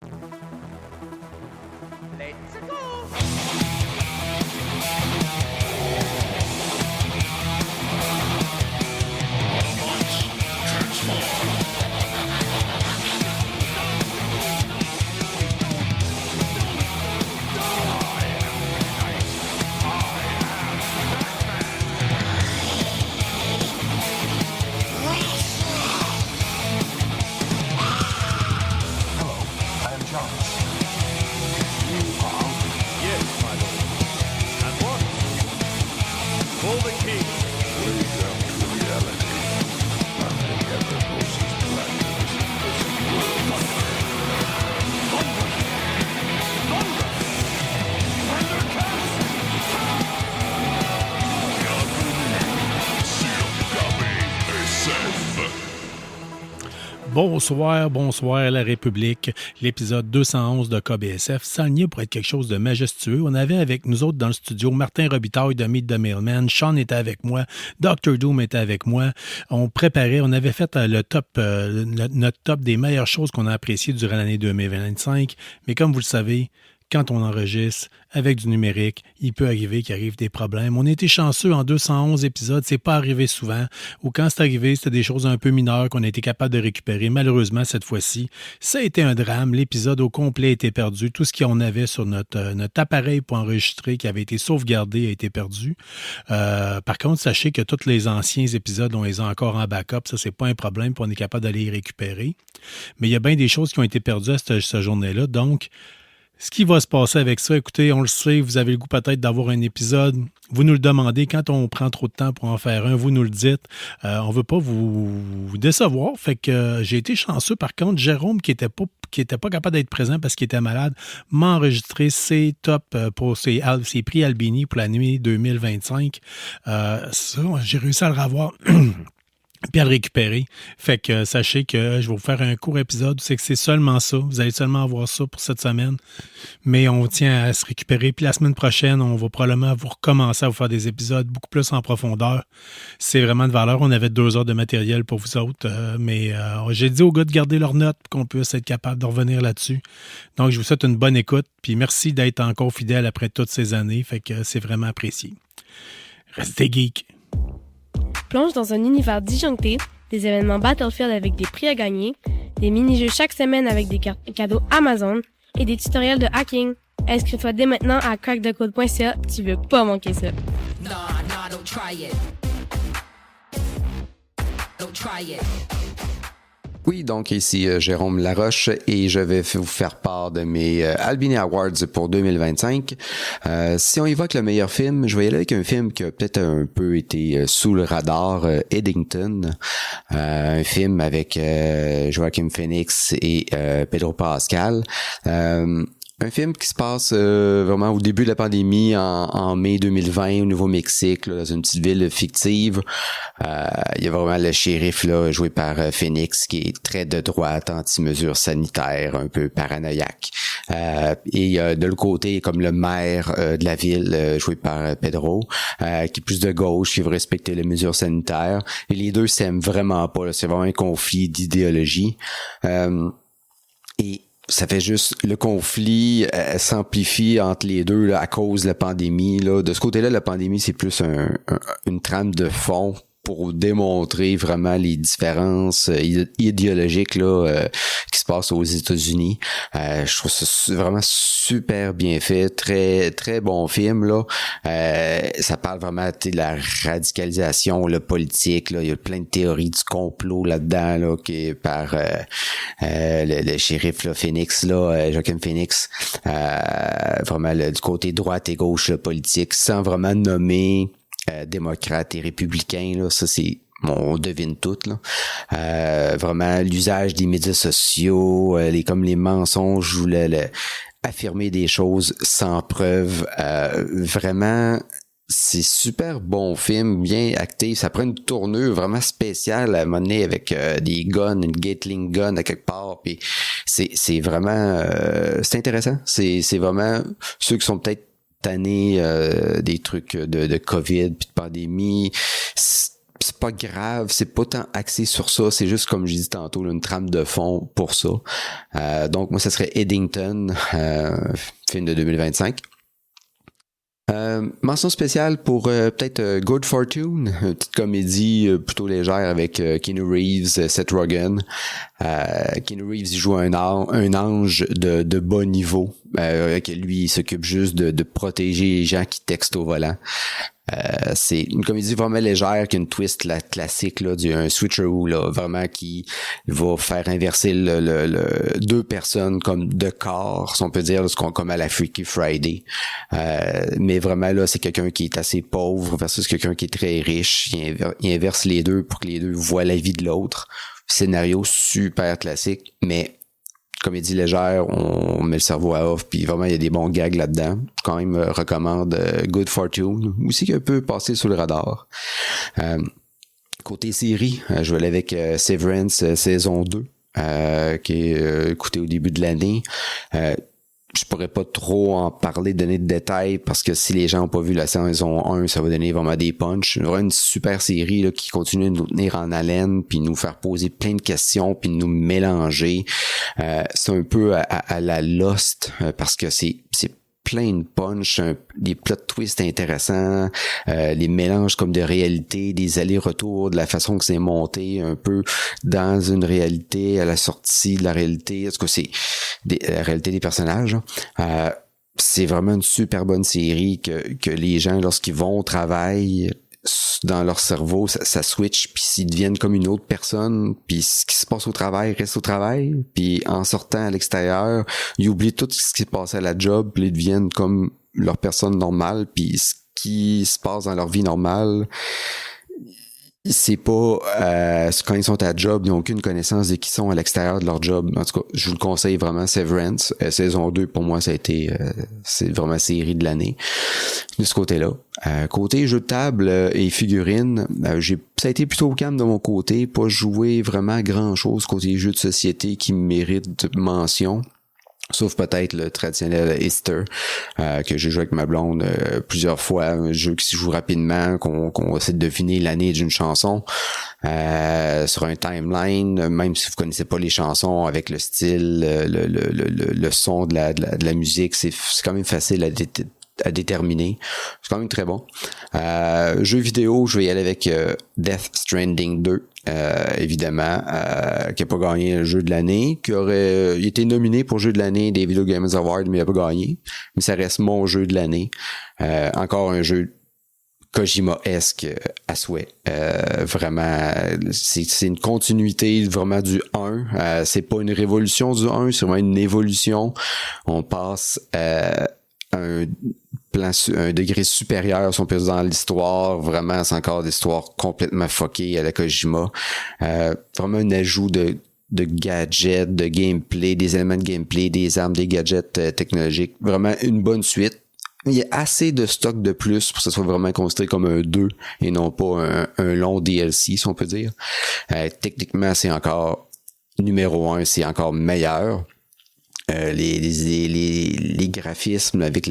Let's go! Bonsoir la République, l'épisode 211 de KBSF s'alignait pour être quelque chose de majestueux. On avait avec nous autres dans le studio Martin Robitaille de Meet the Mailman, Sean était avec moi, Dr. Doom était avec moi. On avait fait notre top des meilleures choses qu'on a appréciées durant l'année 2025, mais comme vous le savez, quand on enregistre avec du numérique, il peut arriver qu'il arrive des problèmes. On a été chanceux en 211 épisodes, c'est pas arrivé souvent. Ou quand c'est arrivé, c'était des choses un peu mineures qu'on a été capable de récupérer. Malheureusement, cette fois-ci, ça a été un drame. L'épisode au complet a été perdu. Tout ce qu'on avait sur notre appareil pour enregistrer, qui avait été sauvegardé, a été perdu. Par contre, sachez que tous les anciens épisodes, on les a encore en backup. Ça, c'est pas un problème, puis on est capable d'aller les récupérer. Mais il y a bien des choses qui ont été perdues à cette journée-là. Donc, ce qui va se passer avec ça, écoutez, on le sait, vous avez le goût peut-être d'avoir un épisode, vous nous le demandez, quand on prend trop de temps pour en faire un, vous nous le dites, on ne veut pas vous décevoir, fait que j'ai été chanceux. Par contre, Jérôme, qui était pas capable d'être présent parce qu'il était malade, m'a enregistré ses tops pour ses prix Albini pour l'année 2025. Ça, j'ai réussi à le revoir. Puis à le récupérer. Fait que sachez que je vais vous faire un court épisode. C'est que c'est seulement ça. Vous allez seulement avoir ça pour cette semaine. Mais on tient à se récupérer. Puis la semaine prochaine, on va probablement vous recommencer à vous faire des épisodes beaucoup plus en profondeur. C'est vraiment de valeur. On avait 2 heures de matériel pour vous autres. Mais j'ai dit aux gars de garder leurs notes pour qu'on puisse être capable de revenir là-dessus. Donc, je vous souhaite une bonne écoute. Puis merci d'être encore fidèle après toutes ces années. Fait que c'est vraiment apprécié. Restez geeks. Plonge dans un univers disjoncté, des événements Battlefield avec des prix à gagner, des mini-jeux chaque semaine avec des cartes cadeaux Amazon et des tutoriels de hacking. Inscris-toi dès maintenant à crackthecode.ca, tu veux pas manquer ça. Don't try it. Don't try it. Oui, donc ici Jérôme Laroche et je vais vous faire part de mes Albini Awards pour 2025. Si on évoque le meilleur film, je vais y aller avec un film qui a peut-être un peu été sous le radar, Eddington, un film avec Joaquin Phoenix et Pedro Pascal. Un film qui se passe vraiment au début de la pandémie, en mai 2020, au Nouveau-Mexique, là, dans une petite ville fictive. Il y a vraiment le shérif là, joué par Phoenix, qui est très de droite, anti-mesures sanitaires, un peu paranoïaque. Et de l'autre côté, comme le maire de la ville, joué par Pedro, qui est plus de gauche, qui veut respecter les mesures sanitaires. Et les deux s'aiment vraiment pas. Là. C'est vraiment un conflit d'idéologie. Et ça fait juste le conflit s'amplifie entre les deux là, à cause de la pandémie. Là. De ce côté-là, la pandémie, c'est plus une trame de fond pour démontrer vraiment les différences idéologiques là qui se passent aux États-Unis. Je trouve ça vraiment super bien fait, très très bon film là. Ça parle vraiment de la radicalisation là, politique là. Il y a plein de théories du complot là-dedans là qui est par le shérif là, Phoenix là, Joaquin Phoenix, vraiment du côté droite et gauche là, politique, sans vraiment nommer démocrates et républicains là, ça c'est on devine tout là. Vraiment l'usage des médias sociaux, comme les mensonges ou affirmer des choses sans preuve, vraiment c'est super bon film, bien acté. Ça prend une tournure vraiment spéciale à un moment donné avec des guns, une Gatling gun à quelque part. Puis c'est vraiment c'est intéressant. C'est vraiment ceux qui sont peut-être tannés des trucs de COVID puis de pandémie. C'est pas grave, c'est pas tant axé sur ça, c'est juste comme j'ai dit tantôt, là, une trame de fond pour ça. Donc moi ça serait Eddington, film de 2025. Mention spéciale pour peut-être Good Fortune, une petite comédie plutôt légère avec Keanu Reeves, Seth Rogen. Keanu Reeves il joue un ange de bas niveau, que lui il s'occupe juste de protéger les gens qui textent au volant. C'est une comédie vraiment légère qui a une twist là, classique là, un switcheroo là, vraiment qui va faire inverser deux personnes comme de corps, si on peut dire, comme à la Freaky Friday. Mais vraiment là, c'est quelqu'un qui est assez pauvre versus quelqu'un qui est très riche. Il inverse les deux pour que les deux voient la vie de l'autre. Scénario super classique, mais comédie légère, on met le cerveau à off, puis vraiment il y a des bons gags là-dedans. Quand même recommande Good Fortune, aussi qui peut passer sous le radar. Côté série, je vais aller avec Severance saison 2, qui est écouté au début de l'année. Je pourrais pas trop en parler, donner de détails, parce que si les gens n'ont pas vu la saison 1, ça va donner vraiment des punchs. Vraiment une super série là, qui continue de nous tenir en haleine, puis nous faire poser plein de questions, puis nous mélanger. C'est un peu à la Lost, parce que c'est plein de punch, des plot twists intéressants, les mélanges comme de réalité, des allers-retours, de la façon que c'est monté, un peu dans une réalité, à la sortie de la réalité. En tout cas, c'est la réalité des personnages. C'est vraiment une super bonne série que les gens, lorsqu'ils vont au travail, dans leur cerveau, ça switch, puis s'ils deviennent comme une autre personne, puis ce qui se passe au travail reste au travail, puis en sortant à l'extérieur, ils oublient tout ce qui se passe à la job, puis ils deviennent comme leur personne normale, puis ce qui se passe dans leur vie normale, c'est pas quand ils sont à job, ils n'ont aucune connaissance de qui sont à l'extérieur de leur job. En tout cas, je vous le conseille vraiment, Severance. Saison 2, pour moi, ça a été c'est vraiment série de l'année de ce côté-là. Côté jeux de table et figurines, ça a été plutôt calme de mon côté, pas joué vraiment grand-chose côté jeux de société qui méritent mention. Sauf peut-être le traditionnel Easter que j'ai joué avec ma blonde plusieurs fois, un jeu qui se joue rapidement, qu'on essaie de deviner l'année d'une chanson sur un timeline, même si vous connaissez pas les chansons, avec le style, le son de la musique, c'est quand même facile à déterminer. C'est quand même très bon. Jeu vidéo, je vais y aller avec Death Stranding 2. Évidemment, qui a pas gagné le jeu de l'année, il été nominé pour jeu de l'année des Video Games Awards, mais il a pas gagné. Mais ça reste mon jeu de l'année. Encore un jeu Kojima-esque à souhait. Vraiment, c'est une continuité vraiment du 1. C'est pas une révolution du 1, c'est vraiment une évolution. On passe un degré supérieur, si on peut dire, dans l'histoire. Vraiment, c'est encore des histoires complètement fuckées à la Kojima. Vraiment un ajout de gadgets, de gameplay, des éléments de gameplay, des armes, des gadgets technologiques. Vraiment une bonne suite. Il y a assez de stock de plus pour que ce soit vraiment considéré comme un 2 et non pas un long DLC, si on peut dire. Techniquement, c'est encore numéro 1, c'est encore meilleur. Les graphismes avec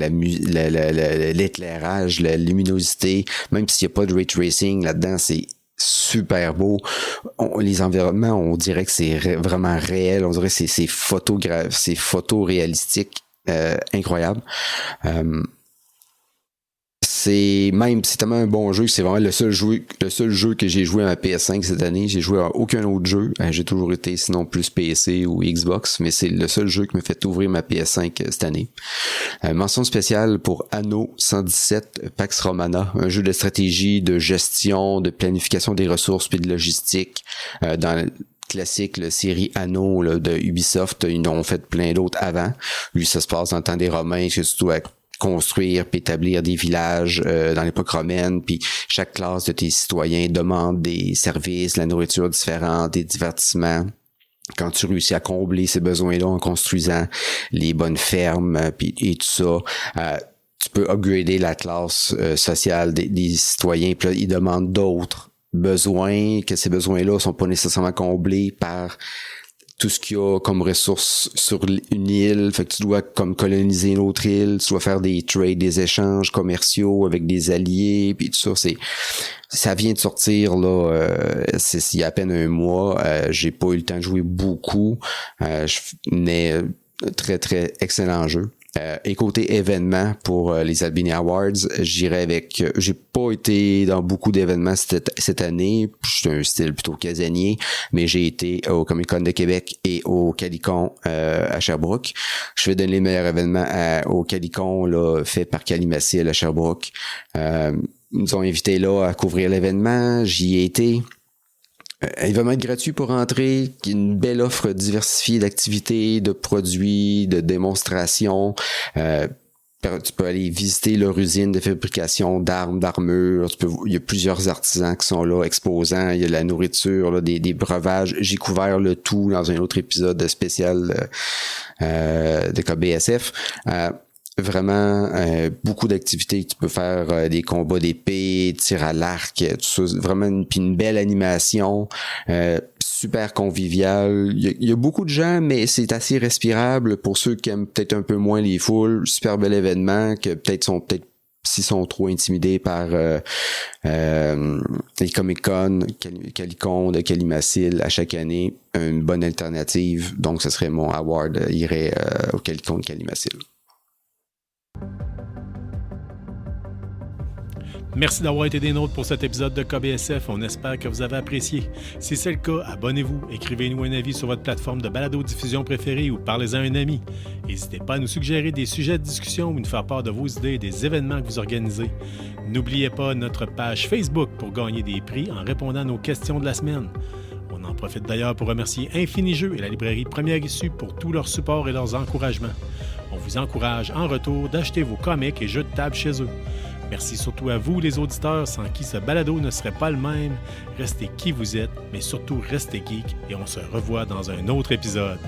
l'éclairage, la luminosité, même s'il n'y a pas de ray tracing là-dedans, c'est super beau. Les environnements, on dirait que c'est vraiment réel, on dirait que c'est photoréalistique, incroyable. C'est tellement un bon jeu que c'est vraiment le seul jeu que j'ai joué à ma PS5 cette année. J'ai joué à aucun autre jeu. J'ai toujours été sinon plus PC ou Xbox, mais c'est le seul jeu qui me fait ouvrir ma PS5 cette année. Mention spéciale pour Anno 117 Pax Romana, un jeu de stratégie, de gestion, de planification des ressources puis de logistique dans classique, la série Anno là, de Ubisoft. Ils en ont fait plein d'autres avant. Lui, ça se passe dans le temps des Romains, c'est surtout à construire puis établir des villages dans l'époque romaine, puis chaque classe de tes citoyens demande des services, la nourriture différente, des divertissements. Quand tu réussis à combler ces besoins-là en construisant les bonnes fermes et tout ça, tu peux upgrader la classe sociale des citoyens, puis là, ils demandent d'autres besoins, que ces besoins-là sont pas nécessairement comblés par tout ce qu'il y a comme ressources sur une île. Fait que tu dois comme coloniser une autre île, tu dois faire des trades, des échanges commerciaux avec des alliés, puis tout ça, ça vient de sortir là, il y a à peine un mois. J'ai pas eu le temps de jouer beaucoup, mais très très excellent jeu. Et côté événements pour les Albini Awards, j'irai avec... j'ai pas été dans beaucoup d'événements cette année. Je suis un style plutôt casanier, mais j'ai été au Comic-Con de Québec et au Calicon à Sherbrooke. Je vais donner les meilleurs événements au Calicon là, fait par Calimacil à Sherbrooke. Ils nous ont invités là à couvrir l'événement. J'y ai été. Il va être gratuit pour entrer, une belle offre diversifiée d'activités, de produits, de démonstrations. Tu peux aller visiter leur usine de fabrication d'armes, d'armures. Il y a plusieurs artisans qui sont là exposants. Il y a de la nourriture, là, des breuvages. J'ai couvert le tout dans un autre épisode spécial de KBSF. Vraiment beaucoup d'activités que tu peux faire, des combats d'épée, tir à l'arc, tout ça, vraiment une belle animation, super convivial. Il y a beaucoup de gens, mais c'est assez respirable pour ceux qui aiment peut-être un peu moins les foules. Super bel événement que s'ils sont trop intimidés par les Comic-Con, Calicon de Calimacil à chaque année, une bonne alternative. Donc ce serait mon award, irait au Calicon de Calimacil. Merci d'avoir été des nôtres pour cet épisode de KBSF. On espère que vous avez apprécié. Si c'est le cas, abonnez-vous, écrivez-nous un avis sur votre plateforme de balado-diffusion préférée ou parlez-en à un ami. N'hésitez pas à nous suggérer des sujets de discussion ou nous faire part de vos idées et des événements que vous organisez. N'oubliez pas notre page Facebook pour gagner des prix en répondant à nos questions de la semaine. On en profite d'ailleurs pour remercier Infini-Jeux et la librairie Première Issue pour tout leur support et leurs encouragements. On vous encourage en retour d'acheter vos comics et jeux de table chez eux. Merci surtout à vous, les auditeurs, sans qui ce balado ne serait pas le même. Restez qui vous êtes, mais surtout restez geek et on se revoit dans un autre épisode.